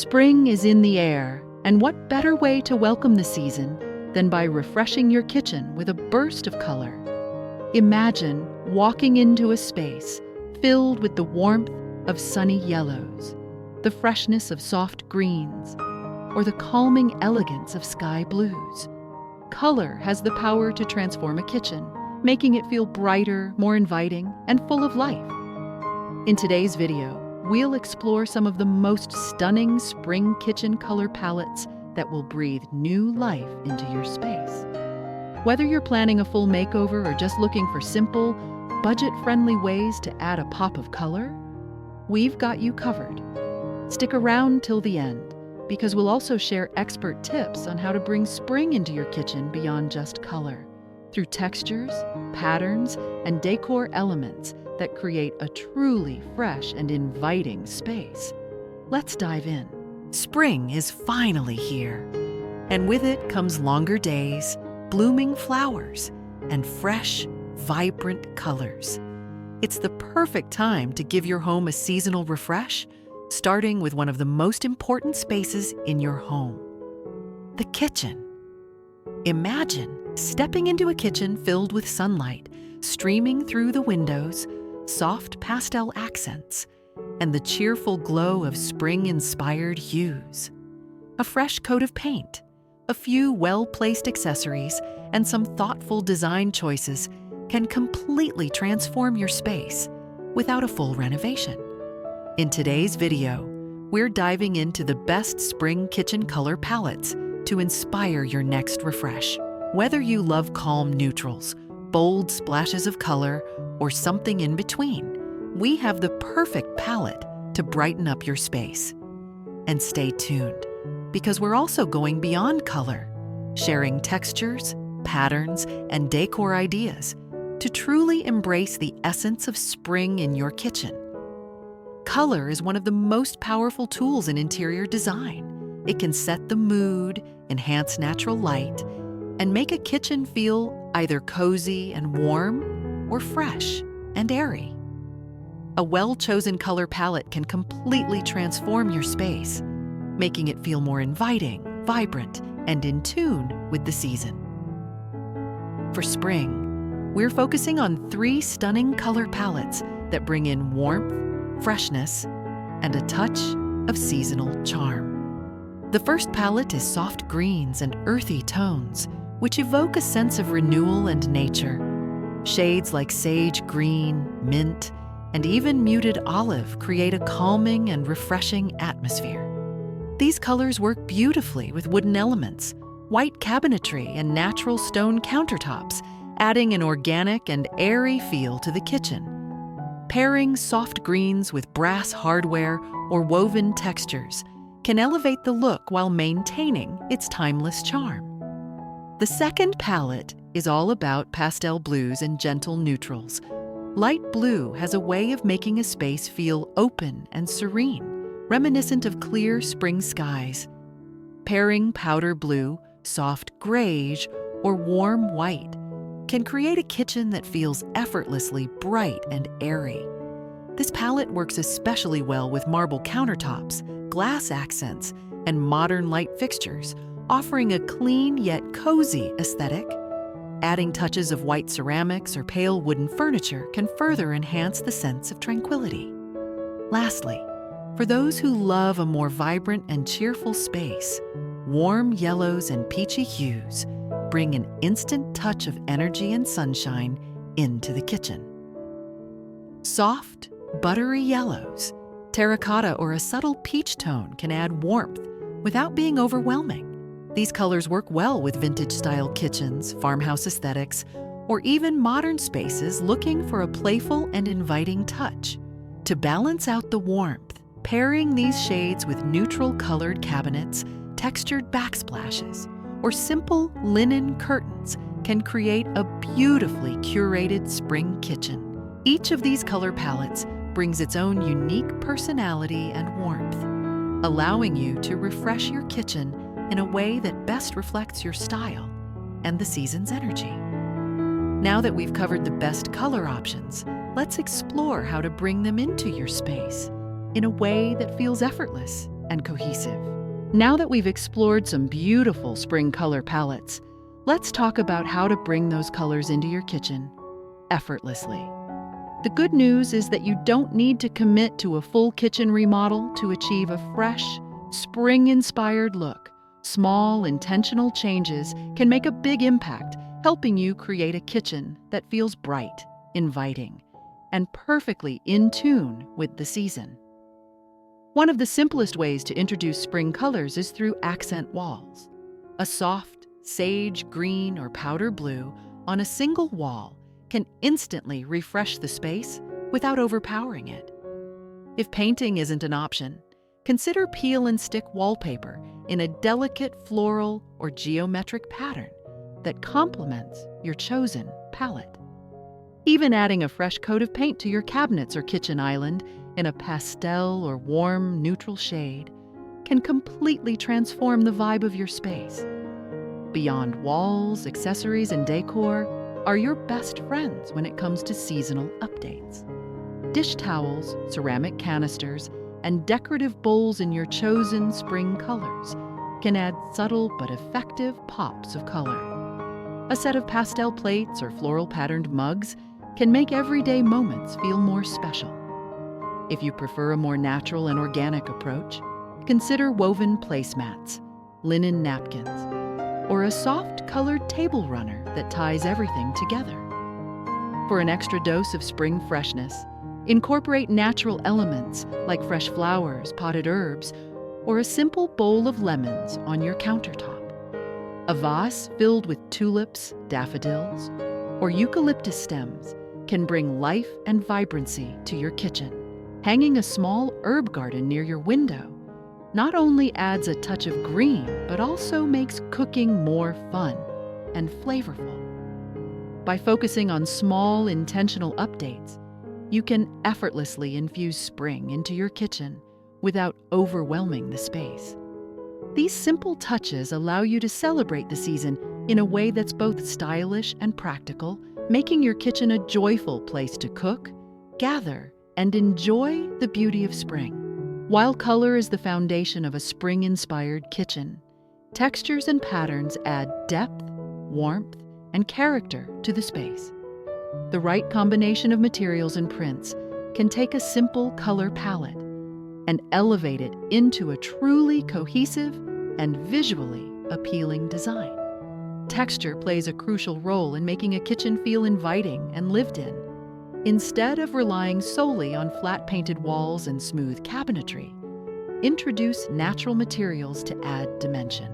Spring is in the air, and what better way to welcome the season than by refreshing your kitchen with a burst of color? Imagine walking into a space filled with the warmth of sunny yellows, the freshness of soft greens, or the calming elegance of sky blues. Color has the power to transform a kitchen, making it feel brighter, more inviting, and full of life. In today's video, we'll explore some of the most stunning spring kitchen color palettes that will breathe new life into your space. Whether you're planning a full makeover or just looking for simple, budget-friendly ways to add a pop of color, we've got you covered. Stick around till the end, because we'll also share expert tips on how to bring spring into your kitchen beyond just color, through textures, patterns, and decor elements that create a truly fresh and inviting space. Let's dive in. Spring is finally here, and with it comes longer days, blooming flowers, and fresh, vibrant colors. It's the perfect time to give your home a seasonal refresh, starting with one of the most important spaces in your home, the kitchen. Imagine stepping into a kitchen filled with sunlight, streaming through the windows, soft pastel accents, and the cheerful glow of spring-inspired hues. A fresh coat of paint, a few well-placed accessories, and some thoughtful design choices can completely transform your space without a full renovation. In today's video, we're diving into the best spring kitchen color palettes to inspire your next refresh. Whether you love calm neutrals, bold splashes of color, or something in between, we have the perfect palette to brighten up your space. And stay tuned, because we're also going beyond color, sharing textures, patterns, and decor ideas to truly embrace the essence of spring in your kitchen. Color is one of the most powerful tools in interior design. It can set the mood, enhance natural light, and make a kitchen feel either cozy and warm or fresh and airy. A well-chosen color palette can completely transform your space, making it feel more inviting, vibrant, and in tune with the season. For spring, we're focusing on 3 stunning color palettes that bring in warmth, freshness, and a touch of seasonal charm. The first palette is soft greens and earthy tones, which evoke a sense of renewal and nature. Shades like sage green, mint, and even muted olive create a calming and refreshing atmosphere. These colors work beautifully with wooden elements, white cabinetry, and natural stone countertops, adding an organic and airy feel to the kitchen. Pairing soft greens with brass hardware or woven textures can elevate the look while maintaining its timeless charm. The second palette is all about pastel blues and gentle neutrals. Light blue has a way of making a space feel open and serene, reminiscent of clear spring skies. Pairing powder blue, soft grayish, or warm white can create a kitchen that feels effortlessly bright and airy. This palette works especially well with marble countertops, glass accents, and modern light fixtures, offering a clean yet cozy aesthetic. Adding touches of white ceramics or pale wooden furniture can further enhance the sense of tranquility. Lastly, for those who love a more vibrant and cheerful space, warm yellows and peachy hues bring an instant touch of energy and sunshine into the kitchen. Soft, buttery yellows, terracotta, or a subtle peach tone can add warmth without being overwhelming. These colors work well with vintage-style kitchens, farmhouse aesthetics, or even modern spaces looking for a playful and inviting touch. To balance out the warmth, pairing these shades with neutral-colored cabinets, textured backsplashes, or simple linen curtains can create a beautifully curated spring kitchen. Each of these color palettes brings its own unique personality and warmth, allowing you to refresh your kitchen in a way that best reflects your style and the season's energy. Now that we've covered the best color options, let's explore how to bring them into your space in a way that feels effortless and cohesive. Now that we've explored some beautiful spring color palettes, let's talk about how to bring those colors into your kitchen effortlessly. The good news is that you don't need to commit to a full kitchen remodel to achieve a fresh, spring-inspired look. Small, intentional changes can make a big impact, helping you create a kitchen that feels bright, inviting, and perfectly in tune with the season. One of the simplest ways to introduce spring colors is through accent walls. A soft, sage green or powder blue on a single wall can instantly refresh the space without overpowering it. If painting isn't an option, consider peel and stick wallpaper in a delicate floral or geometric pattern that complements your chosen palette. Even adding a fresh coat of paint to your cabinets or kitchen island in a pastel or warm neutral shade can completely transform the vibe of your space. Beyond walls, accessories, and decor are your best friends when it comes to seasonal updates. Dish towels, ceramic canisters, and decorative bowls in your chosen spring colors can add subtle but effective pops of color. A set of pastel plates or floral patterned mugs can make everyday moments feel more special. If you prefer a more natural and organic approach, consider woven placemats, linen napkins, or a soft colored table runner that ties everything together. For an extra dose of spring freshness, incorporate natural elements like fresh flowers, potted herbs, or a simple bowl of lemons on your countertop. A vase filled with tulips, daffodils, or eucalyptus stems can bring life and vibrancy to your kitchen. Hanging a small herb garden near your window not only adds a touch of green, but also makes cooking more fun and flavorful. By focusing on small, intentional updates, you can effortlessly infuse spring into your kitchen without overwhelming the space. These simple touches allow you to celebrate the season in a way that's both stylish and practical, making your kitchen a joyful place to cook, gather, and enjoy the beauty of spring. While color is the foundation of a spring-inspired kitchen, textures and patterns add depth, warmth, and character to the space. The right combination of materials and prints can take a simple color palette and elevate it into a truly cohesive and visually appealing design. Texture plays a crucial role in making a kitchen feel inviting and lived in. Instead of relying solely on flat painted walls and smooth cabinetry, introduce natural materials to add dimension.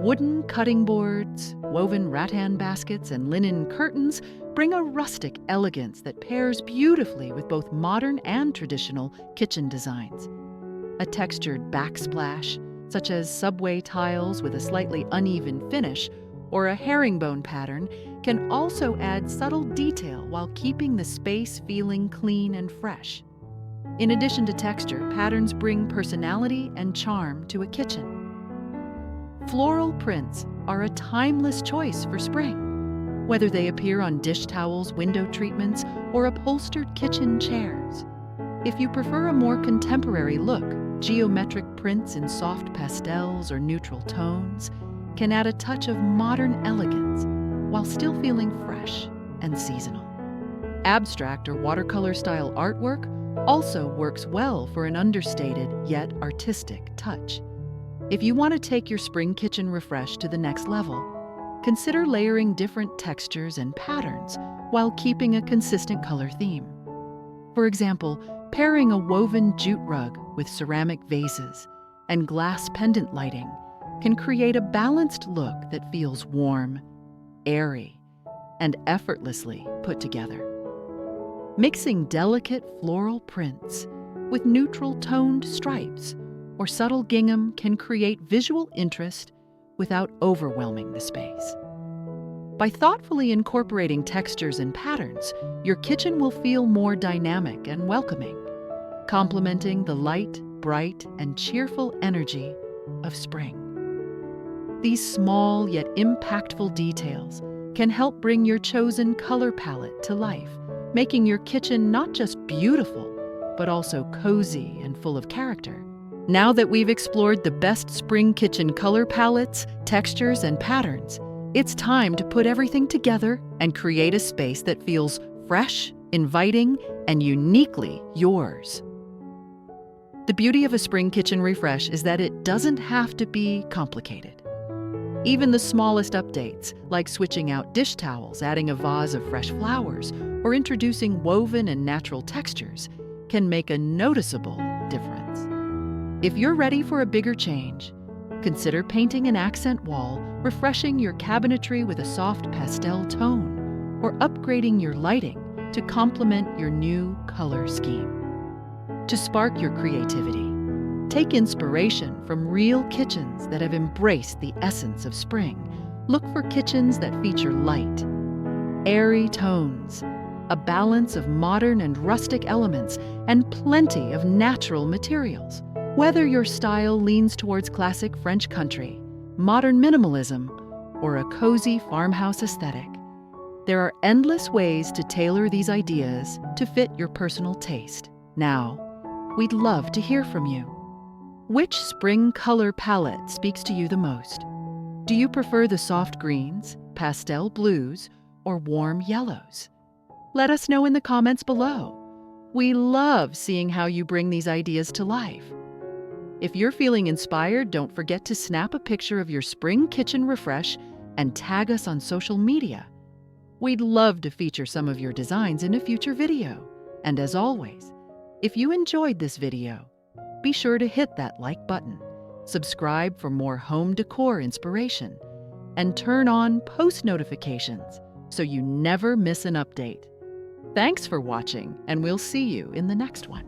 Wooden cutting boards, woven rattan baskets, and linen curtains bring a rustic elegance that pairs beautifully with both modern and traditional kitchen designs. A textured backsplash, such as subway tiles with a slightly uneven finish, or a herringbone pattern, can also add subtle detail while keeping the space feeling clean and fresh. In addition to texture, patterns bring personality and charm to a kitchen. Floral prints are a timeless choice for spring, whether they appear on dish towels, window treatments, or upholstered kitchen chairs. If you prefer a more contemporary look, geometric prints in soft pastels or neutral tones can add a touch of modern elegance while still feeling fresh and seasonal. Abstract or watercolor style artwork also works well for an understated yet artistic touch. If you want to take your spring kitchen refresh to the next level, consider layering different textures and patterns while keeping a consistent color theme. For example, pairing a woven jute rug with ceramic vases and glass pendant lighting can create a balanced look that feels warm, airy, and effortlessly put together. Mixing delicate floral prints with neutral toned stripes or subtle gingham can create visual interest without overwhelming the space. By thoughtfully incorporating textures and patterns, your kitchen will feel more dynamic and welcoming, complementing the light, bright, and cheerful energy of spring. These small yet impactful details can help bring your chosen color palette to life, making your kitchen not just beautiful, but also cozy and full of character. Now that we've explored the best spring kitchen color palettes, textures, and patterns, it's time to put everything together and create a space that feels fresh, inviting, and uniquely yours. The beauty of a spring kitchen refresh is that it doesn't have to be complicated. Even the smallest updates, like switching out dish towels, adding a vase of fresh flowers, or introducing woven and natural textures, can make a noticeable difference. If you're ready for a bigger change, consider painting an accent wall, refreshing your cabinetry with a soft pastel tone, or upgrading your lighting to complement your new color scheme. To spark your creativity, take inspiration from real kitchens that have embraced the essence of spring. Look for kitchens that feature light, airy tones, a balance of modern and rustic elements, and plenty of natural materials. Whether your style leans towards classic French country, modern minimalism, or a cozy farmhouse aesthetic, there are endless ways to tailor these ideas to fit your personal taste. Now, we'd love to hear from you. Which spring color palette speaks to you the most? Do you prefer the soft greens, pastel blues, or warm yellows? Let us know in the comments below. We love seeing how you bring these ideas to life. If you're feeling inspired, don't forget to snap a picture of your spring kitchen refresh and tag us on social media. We'd love to feature some of your designs in a future video. And as always, if you enjoyed this video, be sure to hit that like button, subscribe for more home decor inspiration, and turn on post notifications so you never miss an update. Thanks for watching, and we'll see you in the next one.